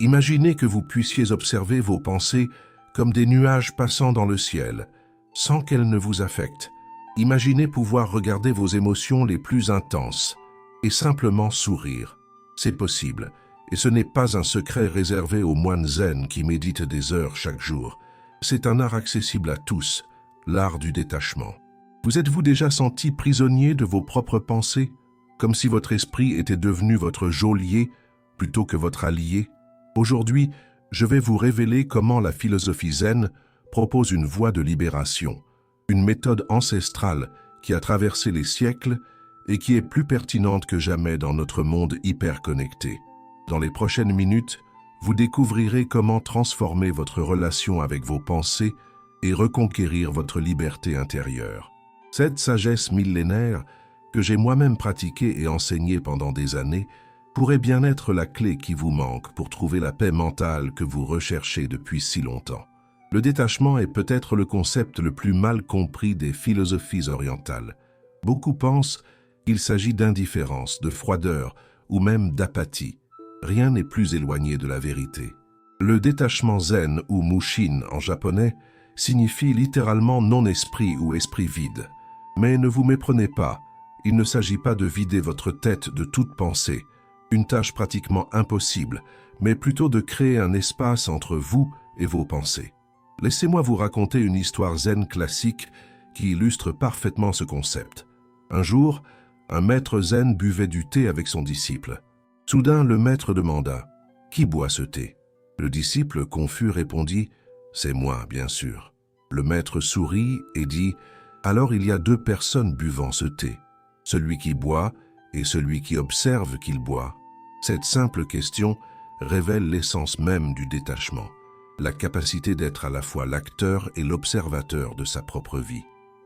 Imaginez que vous puissiez observer vos pensées comme des nuages passant dans le ciel, sans qu'elles ne vous affectent. Imaginez pouvoir regarder vos émotions les plus intenses et simplement sourire. C'est possible, et ce n'est pas un secret réservé aux moines zen qui méditent des heures chaque jour. C'est un art accessible à tous, l'art du détachement. Vous êtes-vous déjà senti prisonnier de vos propres pensées, comme si votre esprit était devenu votre geôlier plutôt que votre allié? Aujourd'hui, je vais vous révéler comment la philosophie zen propose une voie de libération, une méthode ancestrale qui a traversé les siècles et qui est plus pertinente que jamais dans notre monde hyper connecté. Dans les prochaines minutes, vous découvrirez comment transformer votre relation avec vos pensées et reconquérir votre liberté intérieure. Cette sagesse millénaire, que j'ai moi-même pratiquée et enseignée pendant des années, pourrait bien être la clé qui vous manque pour trouver la paix mentale que vous recherchez depuis si longtemps. Le détachement est peut-être le concept le plus mal compris des philosophies orientales. Beaucoup pensent qu'il s'agit d'indifférence, de froideur ou même d'apathie. Rien n'est plus éloigné de la vérité. Le détachement zen ou mushin en japonais signifie littéralement non-esprit ou esprit vide. Mais ne vous méprenez pas, il ne s'agit pas de vider votre tête de toute pensée, une tâche pratiquement impossible, mais plutôt de créer un espace entre vous et vos pensées. Laissez-moi vous raconter une histoire zen classique qui illustre parfaitement ce concept. Un jour, un maître zen buvait du thé avec son disciple. Soudain, le maître demanda « Qui boit ce thé ?» Le disciple, confus, répondit « C'est moi, bien sûr. » Le maître sourit et dit « Alors il y a deux personnes buvant ce thé, celui qui boit et celui qui observe qu'il boit. » Cette simple question révèle l'essence même du détachement, la capacité d'être à la fois l'acteur et l'observateur de sa propre vie.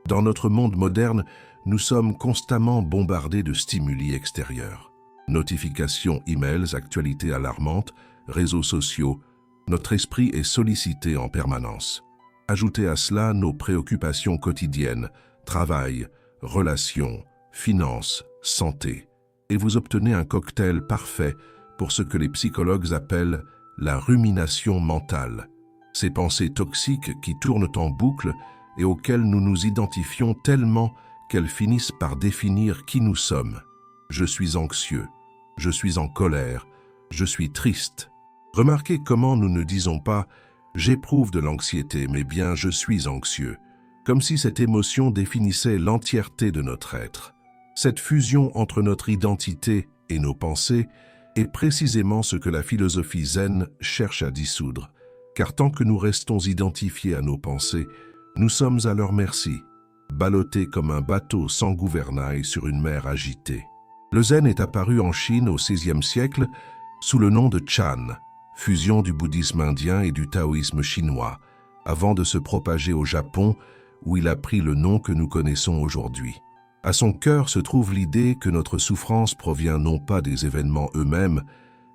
Dans notre monde moderne, nous sommes constamment bombardés de stimuli extérieurs. Notifications, emails, actualités alarmantes, réseaux sociaux, notre esprit est sollicité en permanence. Ajoutez à cela nos préoccupations quotidiennes, travail, relations, finances, santé, et vous obtenez un cocktail parfait pour ce que les psychologues appellent la rumination mentale. Ces pensées toxiques qui tournent en boucle et auxquelles nous nous identifions tellement qu'elles finissent par définir qui nous sommes. Je suis anxieux, je suis en colère, je suis triste. Remarquez comment nous ne disons pas « j'éprouve de l'anxiété, mais bien je suis anxieux », comme si cette émotion définissait l'entièreté de notre être. Cette fusion entre notre identité et nos pensées est précisément ce que la philosophie zen cherche à dissoudre, car tant que nous restons identifiés à nos pensées, nous sommes à leur merci, ballottés comme un bateau sans gouvernail sur une mer agitée. Le zen est apparu en Chine au XVIe siècle sous le nom de Chan, fusion du bouddhisme indien et du taoïsme chinois, avant de se propager au Japon, où il a pris le nom que nous connaissons aujourd'hui. À son cœur se trouve l'idée que notre souffrance provient non pas des événements eux-mêmes,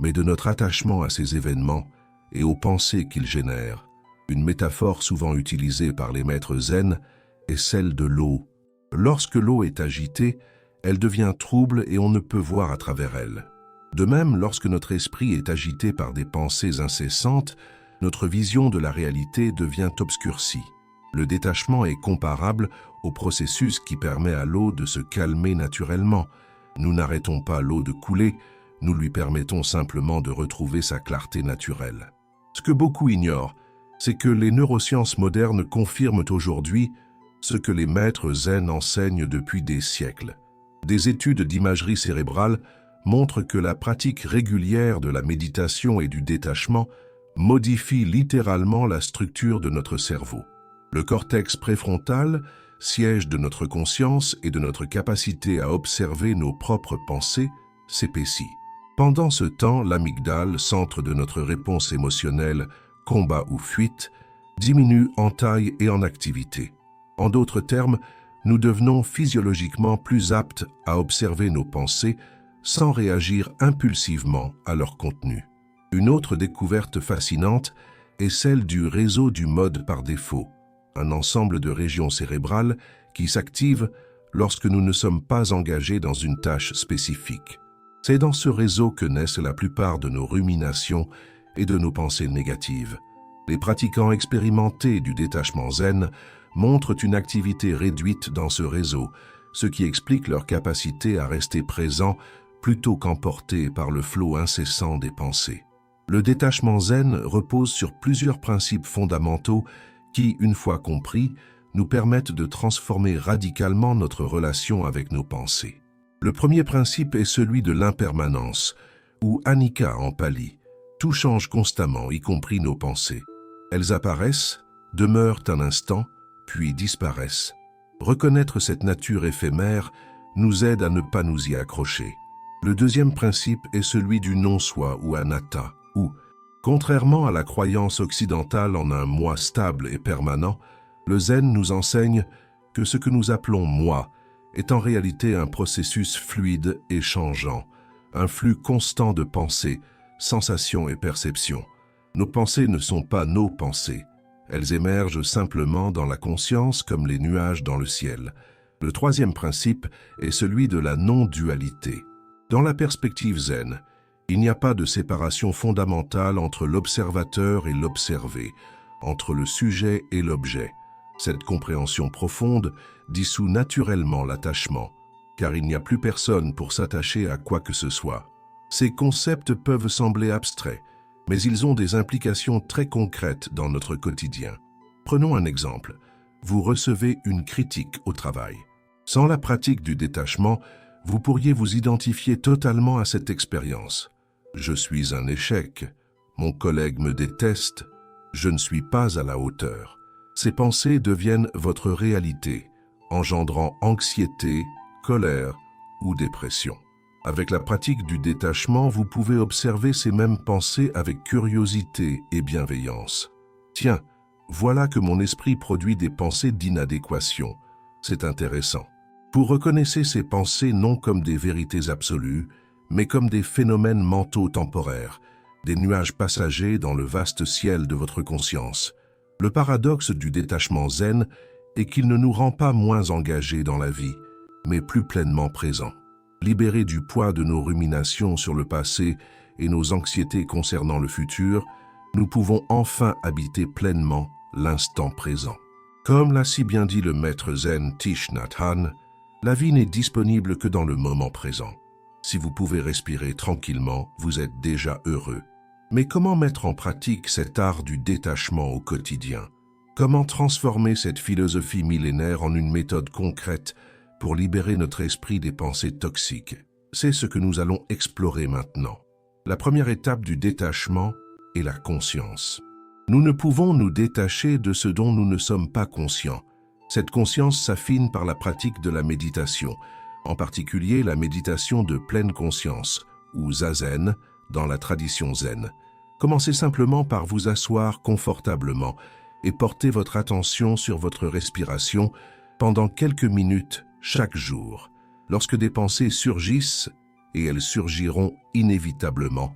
mais de notre attachement à ces événements et aux pensées qu'ils génèrent. Une métaphore souvent utilisée par les maîtres zen est celle de l'eau. Lorsque l'eau est agitée, elle devient trouble et on ne peut voir à travers elle. De même, lorsque notre esprit est agité par des pensées incessantes, notre vision de la réalité devient obscurcie. Le détachement est comparable au processus qui permet à l'eau de se calmer naturellement. Nous n'arrêtons pas l'eau de couler, nous lui permettons simplement de retrouver sa clarté naturelle. Ce que beaucoup ignorent, c'est que les neurosciences modernes confirment aujourd'hui ce que les maîtres zen enseignent depuis des siècles. Des études d'imagerie cérébrale montrent que la pratique régulière de la méditation et du détachement modifie littéralement la structure de notre cerveau. Le cortex préfrontal, siège de notre conscience et de notre capacité à observer nos propres pensées, s'épaissit. Pendant ce temps, l'amygdale, centre de notre réponse émotionnelle, combat ou fuite, diminue en taille et en activité. En d'autres termes, nous devenons physiologiquement plus aptes à observer nos pensées sans réagir impulsivement à leur contenu. Une autre découverte fascinante est celle du réseau du mode par défaut, un ensemble de régions cérébrales qui s'activent lorsque nous ne sommes pas engagés dans une tâche spécifique. C'est dans ce réseau que naissent la plupart de nos ruminations et de nos pensées négatives. Les pratiquants expérimentés du détachement zen montrent une activité réduite dans ce réseau, ce qui explique leur capacité à rester présents plutôt qu'emportés par le flot incessant des pensées. Le détachement zen repose sur plusieurs principes fondamentaux qui, une fois compris, nous permettent de transformer radicalement notre relation avec nos pensées. Le premier principe est celui de l'impermanence, ou anicca en pali. Tout change constamment, y compris nos pensées. Elles apparaissent, demeurent un instant, puis disparaissent. Reconnaître cette nature éphémère nous aide à ne pas nous y accrocher. Le deuxième principe est celui du non-soi ou anatta, où, contrairement à la croyance occidentale en un moi stable et permanent, le zen nous enseigne que ce que nous appelons moi est en réalité un processus fluide et changeant, un flux constant de pensées, sensations et perceptions. Nos pensées ne sont pas nos pensées. Elles émergent simplement dans la conscience comme les nuages dans le ciel. Le troisième principe est celui de la non-dualité. Dans la perspective zen, il n'y a pas de séparation fondamentale entre l'observateur et l'observé, entre le sujet et l'objet. Cette compréhension profonde dissout naturellement l'attachement, car il n'y a plus personne pour s'attacher à quoi que ce soit. Ces concepts peuvent sembler abstraits, mais ils ont des implications très concrètes dans notre quotidien. Prenons un exemple. Vous recevez une critique au travail. Sans la pratique du détachement, vous pourriez vous identifier totalement à cette expérience. Je suis un échec. Mon collègue me déteste. Je ne suis pas à la hauteur. Ces pensées deviennent votre réalité, engendrant anxiété, colère ou dépression. Avec la pratique du détachement, vous pouvez observer ces mêmes pensées avec curiosité et bienveillance. Tiens, voilà que mon esprit produit des pensées d'inadéquation. C'est intéressant. Vous reconnaissez ces pensées non comme des vérités absolues, mais comme des phénomènes mentaux temporaires, des nuages passagers dans le vaste ciel de votre conscience. Le paradoxe du détachement zen est qu'il ne nous rend pas moins engagés dans la vie, mais plus pleinement présents. Libérés du poids de nos ruminations sur le passé et nos anxiétés concernant le futur, nous pouvons enfin habiter pleinement l'instant présent. Comme l'a si bien dit le maître zen Thich Nhat Hanh, la vie n'est disponible que dans le moment présent. Si vous pouvez respirer tranquillement, vous êtes déjà heureux. Mais comment mettre en pratique cet art du détachement au quotidien? Comment transformer cette philosophie millénaire en une méthode concrète pour libérer notre esprit des pensées toxiques? C'est ce que nous allons explorer maintenant. La première étape du détachement est la conscience. Nous ne pouvons nous détacher de ce dont nous ne sommes pas conscients. Cette conscience s'affine par la pratique de la méditation, en particulier la méditation de pleine conscience, ou zazen, dans la tradition zen. Commencez simplement par vous asseoir confortablement et portez votre attention sur votre respiration pendant quelques minutes chaque jour. Lorsque des pensées surgissent, et elles surgiront inévitablement,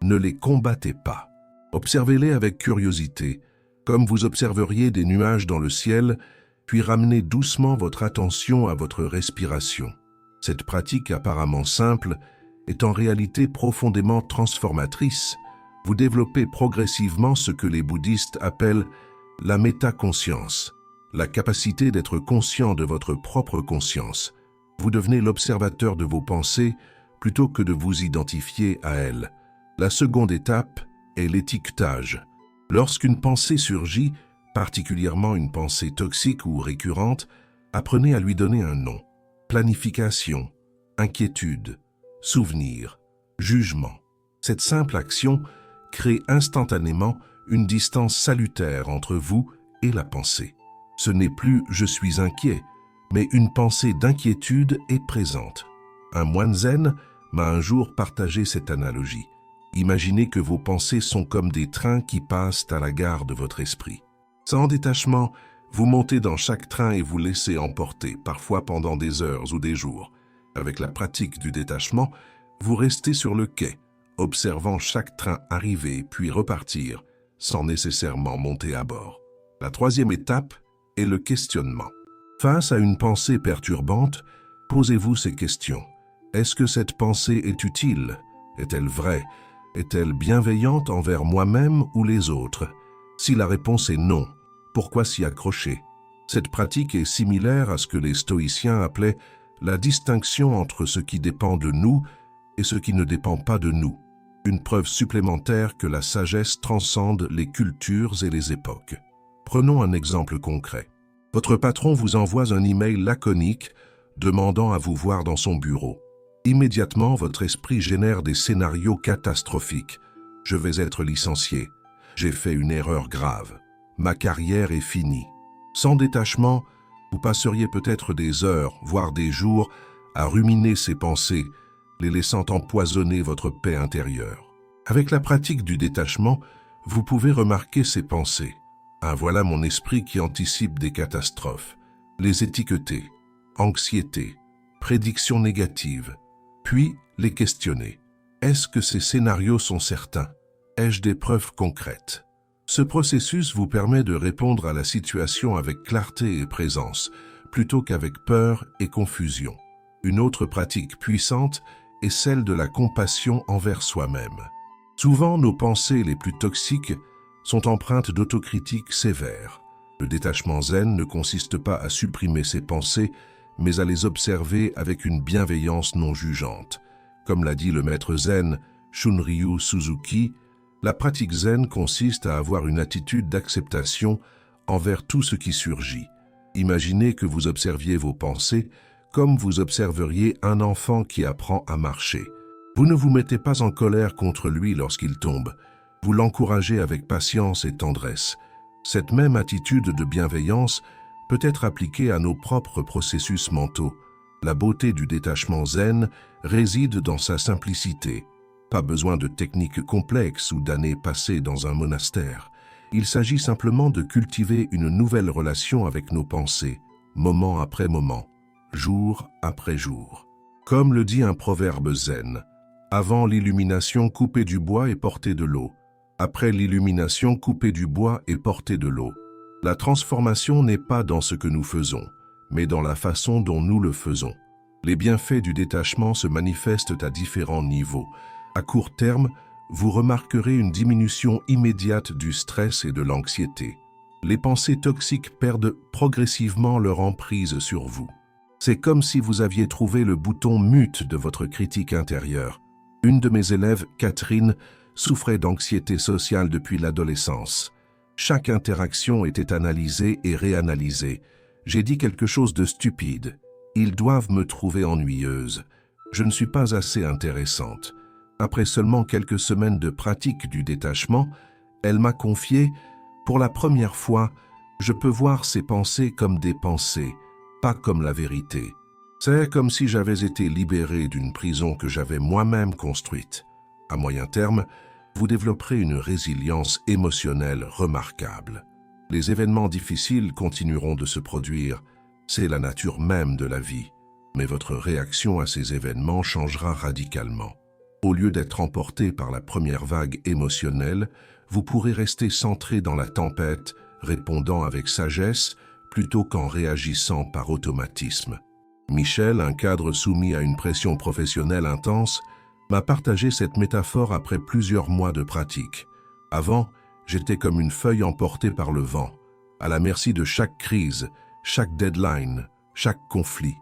ne les combattez pas. Observez-les avec curiosité, comme vous observeriez des nuages dans le ciel, puis ramenez doucement votre attention à votre respiration. Cette pratique apparemment simple est en réalité profondément transformatrice. Vous développez progressivement ce que les bouddhistes appellent la métaconscience, la capacité d'être conscient de votre propre conscience. Vous devenez l'observateur de vos pensées plutôt que de vous identifier à elles. La seconde étape est l'étiquetage. Lorsqu'une pensée surgit, particulièrement une pensée toxique ou récurrente, apprenez à lui donner un nom. Planification, inquiétude, souvenir, jugement. Cette simple action crée instantanément une distance salutaire entre vous et la pensée. Ce n'est plus « je suis inquiet », mais une pensée d'inquiétude est présente. Un moine zen m'a un jour partagé cette analogie. Imaginez que vos pensées sont comme des trains qui passent à la gare de votre esprit. Sans détachement, vous montez dans chaque train et vous laissez emporter, parfois pendant des heures ou des jours. Avec la pratique du détachement, vous restez sur le quai, observant chaque train arriver puis repartir, sans nécessairement monter à bord. La troisième étape est le questionnement. Face à une pensée perturbante, posez-vous ces questions. Est-ce que cette pensée est utile? Est-elle vraie? Est-elle bienveillante envers moi-même ou les autres? Si la réponse est non, pourquoi s'y accrocher? Cette pratique est similaire à ce que les stoïciens appelaient la distinction entre ce qui dépend de nous et ce qui ne dépend pas de nous. Une preuve supplémentaire que la sagesse transcende les cultures et les époques. Prenons un exemple concret. Votre patron vous envoie un email laconique demandant à vous voir dans son bureau. Immédiatement, votre esprit génère des scénarios catastrophiques. Je vais être licencié. J'ai fait une erreur grave. Ma carrière est finie. Sans détachement, vous passeriez peut-être des heures, voire des jours, à ruminer ces pensées, les laissant empoisonner votre paix intérieure. Avec la pratique du détachement, vous pouvez remarquer ces pensées. Ah, voilà mon esprit qui anticipe des catastrophes. Les étiqueter. Anxiété, prédictions négatives, puis les questionner. Est-ce que ces scénarios sont certains? Ai-je des preuves concrètes? Ce processus vous permet de répondre à la situation avec clarté et présence, plutôt qu'avec peur et confusion. Une autre pratique puissante est celle de la compassion envers soi-même. Souvent, nos pensées les plus toxiques sont empreintes d'autocritique sévère. Le détachement zen ne consiste pas à supprimer ces pensées, mais à les observer avec une bienveillance non jugeante. Comme l'a dit le maître zen Shunryu Suzuki, la pratique zen consiste à avoir une attitude d'acceptation envers tout ce qui surgit. Imaginez que vous observiez vos pensées comme vous observeriez un enfant qui apprend à marcher. Vous ne vous mettez pas en colère contre lui lorsqu'il tombe. Vous l'encouragez avec patience et tendresse. Cette même attitude de bienveillance peut être appliquée à nos propres processus mentaux. La beauté du détachement zen réside dans sa simplicité. Pas besoin de techniques complexes ou d'années passées dans un monastère. Il s'agit simplement de cultiver une nouvelle relation avec nos pensées, moment après moment, jour après jour. Comme le dit un proverbe zen, « Avant l'illumination, coupez du bois et portez de l'eau. Après l'illumination, coupez du bois et portez de l'eau. » La transformation n'est pas dans ce que nous faisons, mais dans la façon dont nous le faisons. Les bienfaits du détachement se manifestent à différents niveaux. À court terme, vous remarquerez une diminution immédiate du stress et de l'anxiété. Les pensées toxiques perdent progressivement leur emprise sur vous. C'est comme si vous aviez trouvé le bouton mute de votre critique intérieure. Une de mes élèves, Catherine, souffrait d'anxiété sociale depuis l'adolescence. Chaque interaction était analysée et réanalysée. J'ai dit quelque chose de stupide. Ils doivent me trouver ennuyeuse. Je ne suis pas assez intéressante. Après seulement quelques semaines de pratique du détachement, elle m'a confié « Pour la première fois, je peux voir ces pensées comme des pensées, pas comme la vérité. C'est comme si j'avais été libérée d'une prison que j'avais moi-même construite. À moyen terme, vous développerez une résilience émotionnelle remarquable. Les événements difficiles continueront de se produire, c'est la nature même de la vie, mais votre réaction à ces événements changera radicalement. Au lieu d'être emporté par la première vague émotionnelle, vous pourrez rester centré dans la tempête, répondant avec sagesse, plutôt qu'en réagissant par automatisme. Michel, un cadre soumis à une pression professionnelle intense, m'a partagé cette métaphore après plusieurs mois de pratique. Avant, j'étais comme une feuille emportée par le vent, à la merci de chaque crise, chaque deadline, chaque conflit.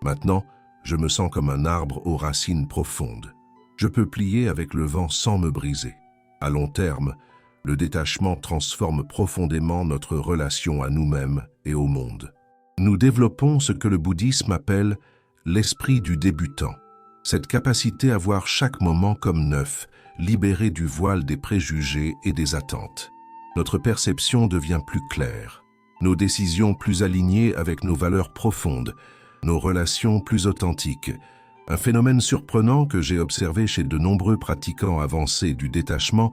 Maintenant, je me sens comme un arbre aux racines profondes. Je peux plier avec le vent sans me briser. À long terme, le détachement transforme profondément notre relation à nous-mêmes et au monde. Nous développons ce que le bouddhisme appelle l'esprit du débutant. Cette capacité à voir chaque moment comme neuf, libéré du voile des préjugés et des attentes. Notre perception devient plus claire, nos décisions plus alignées avec nos valeurs profondes, nos relations plus authentiques. Un phénomène surprenant que j'ai observé chez de nombreux pratiquants avancés du détachement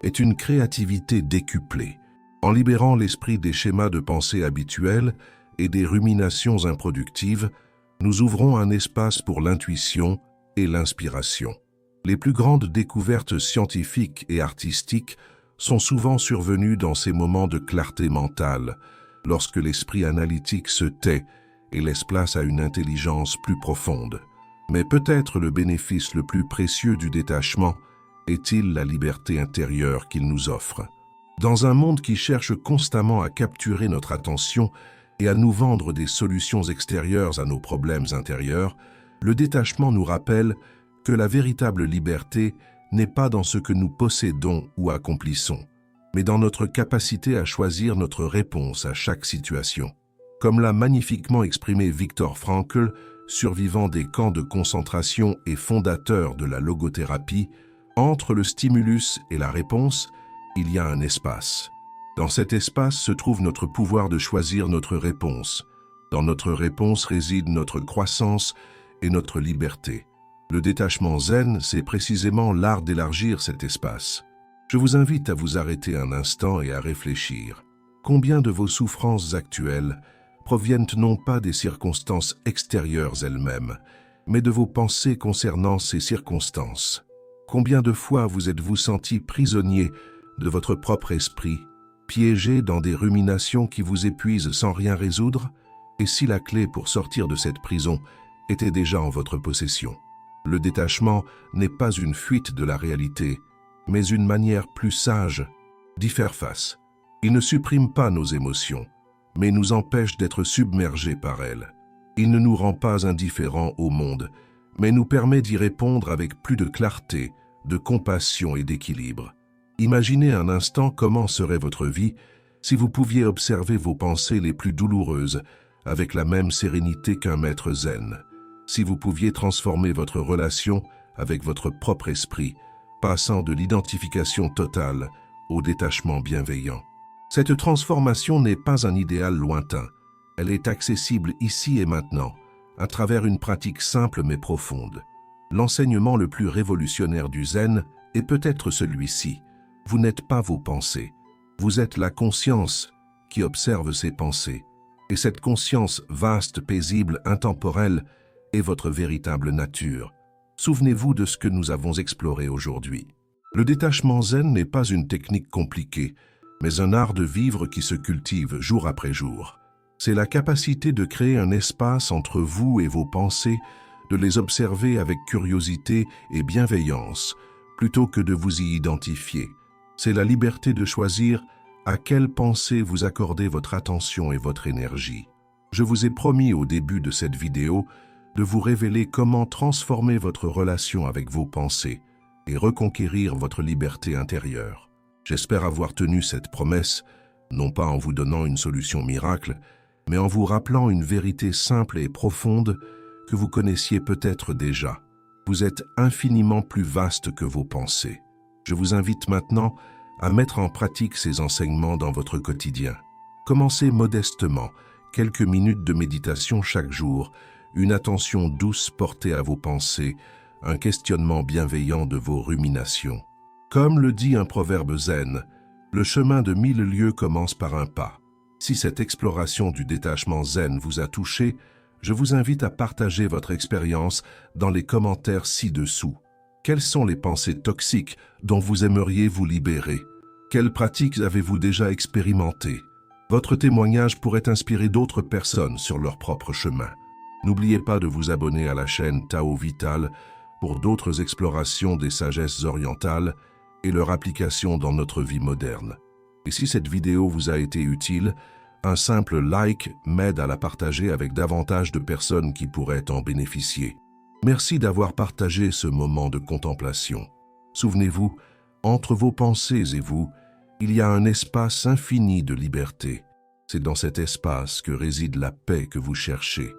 est une créativité décuplée. En libérant l'esprit des schémas de pensée habituels et des ruminations improductives, nous ouvrons un espace pour l'intuition et l'inspiration. Les plus grandes découvertes scientifiques et artistiques sont souvent survenues dans ces moments de clarté mentale, lorsque l'esprit analytique se tait et laisse place à une intelligence plus profonde. Mais peut-être le bénéfice le plus précieux du détachement Est-il la liberté intérieure qu'il nous offre? Dans un monde qui cherche constamment à capturer notre attention et à nous vendre des solutions extérieures à nos problèmes intérieurs, le détachement nous rappelle que la véritable liberté n'est pas dans ce que nous possédons ou accomplissons, mais dans notre capacité à choisir notre réponse à chaque situation. Comme l'a magnifiquement exprimé Viktor Frankl, survivant des camps de concentration et fondateur de la logothérapie, entre le stimulus et la réponse, il y a un espace. Dans cet espace se trouve notre pouvoir de choisir notre réponse. Dans notre réponse réside notre croissance et notre liberté. Le détachement zen, c'est précisément l'art d'élargir cet espace. Je vous invite à vous arrêter un instant et à réfléchir. Combien de vos souffrances actuelles proviennent non pas des circonstances extérieures elles-mêmes, mais de vos pensées concernant ces circonstances? Combien de fois vous êtes-vous senti prisonnier de votre propre esprit, piégé dans des ruminations qui vous épuisent sans rien résoudre? Et si la clé pour sortir de cette prison était déjà en votre possession? Le détachement n'est pas une fuite de la réalité, mais une manière plus sage d'y faire face. Il ne supprime pas nos émotions, mais nous empêche d'être submergés par elles. Il ne nous rend pas indifférents au monde, mais nous permet d'y répondre avec plus de clarté, de compassion et d'équilibre. Imaginez un instant comment serait votre vie si vous pouviez observer vos pensées les plus douloureuses avec la même sérénité qu'un maître zen. Si vous pouviez transformer votre relation avec votre propre esprit, passant de l'identification totale au détachement bienveillant. Cette transformation n'est pas un idéal lointain. Elle est accessible ici et maintenant, à travers une pratique simple mais profonde. L'enseignement le plus révolutionnaire du zen est peut-être celui-ci. Vous n'êtes pas vos pensées. Vous êtes la conscience qui observe ces pensées. Et cette conscience vaste, paisible, intemporelle est votre véritable nature. Souvenez-vous de ce que nous avons exploré aujourd'hui. Le détachement zen n'est pas une technique compliquée, mais un art de vivre qui se cultive jour après jour. C'est la capacité de créer un espace entre vous et vos pensées, de les observer avec curiosité et bienveillance, plutôt que de vous y identifier. C'est la liberté de choisir à quelle pensée vous accordez votre attention et votre énergie. Je vous ai promis au début de cette vidéo de vous révéler comment transformer votre relation avec vos pensées et reconquérir votre liberté intérieure. J'espère avoir tenu cette promesse, non pas en vous donnant une solution miracle, mais en vous rappelant une vérité simple et profonde que vous connaissiez peut-être déjà. Vous êtes infiniment plus vaste que vos pensées. Je vous invite maintenant à mettre en pratique ces enseignements dans votre quotidien. Commencez modestement, quelques minutes de méditation chaque jour, une attention douce portée à vos pensées, un questionnement bienveillant de vos ruminations. Comme le dit un proverbe zen, le chemin de 1000 lieues commence par un pas. Si cette exploration du détachement zen vous a touché, je vous invite à partager votre expérience dans les commentaires ci-dessous. Quelles sont les pensées toxiques dont vous aimeriez vous libérer? Quelles pratiques avez-vous déjà expérimentées? Votre témoignage pourrait inspirer d'autres personnes sur leur propre chemin. N'oubliez pas de vous abonner à la chaîne Tao Vital pour d'autres explorations des sagesses orientales et leur application dans notre vie moderne. Et si cette vidéo vous a été utile, un simple like m'aide à la partager avec davantage de personnes qui pourraient en bénéficier. Merci d'avoir partagé ce moment de contemplation. Souvenez-vous, entre vos pensées et vous, il y a un espace infini de liberté. C'est dans cet espace que réside la paix que vous cherchez.